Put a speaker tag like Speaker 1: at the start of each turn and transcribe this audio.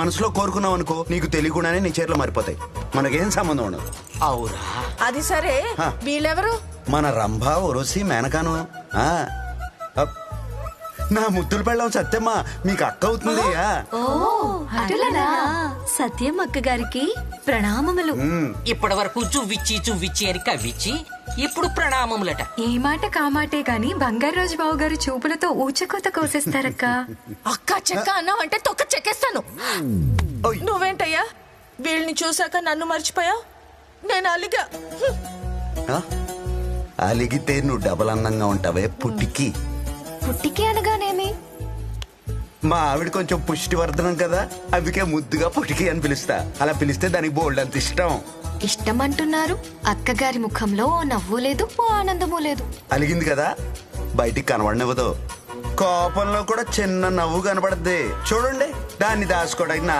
Speaker 1: మనసులో కోరుకున్నావు అనుకో, నీకు తెలియకుండానే నీ చేతిలో మారిపోతాయి. మనకేం సంబంధం ఉండదు.
Speaker 2: అవురా?
Speaker 3: అది సరే,
Speaker 1: హ.
Speaker 3: వీళ్ళెవరు?
Speaker 1: మన రంభ ఒరసి మేనకాను. ఆ, అప్. నా ముద్దులు పెళ్ళం సత్యమ్మ మీకు అక్క అవుతుంది. ఆ.
Speaker 4: అటులనా సత్యం అక్క గారికి ప్రణామములు.
Speaker 2: ఇప్పటి వరకు చువ్విచ్చి అని కవ్విచ్చి ఇప్పుడు ప్రణామములట.
Speaker 4: ఏ మాట కామాటే గాని బంగారాజు బావు గారు చూపులతో ఊచకోత కోసేస్తారక్క.
Speaker 3: అక్క చెక్క అన్నావు అంటే తొక్క చెక్కేస్తాను.
Speaker 1: ఓయ్.
Speaker 3: నువ్వేంటయ్యా వీళ్ళని చూసాక నన్ను మర్చిపోయావు? నేను అలిగా.
Speaker 1: ఆ? అలిగితే నువ్వు డబల్ అందంగా ఉంటావే పుట్టికి.
Speaker 4: పుట్టికి అనగానేమి?
Speaker 1: మా ఆవిడ కొంచెం పుష్టివర్ధనం కదా, అందుకే ముద్దుగా పుట్టికి అని పిలుస్తా. అలా పిలిస్తే దానికి బోల్డ్ అంత ఇష్టం.
Speaker 4: ఇష్టం అంటున్నారు, అక్కగారి ముఖంలో ఓ నవ్వు లేదు, ఓ ఆనందము లేదు.
Speaker 1: అలిగింది కదా, బయటికి కనబడనివ్వదు. కోపంలో కూడా చిన్న నవ్వు కనబడద్ది చూడండి. దాన్ని దాచుకోవడానికి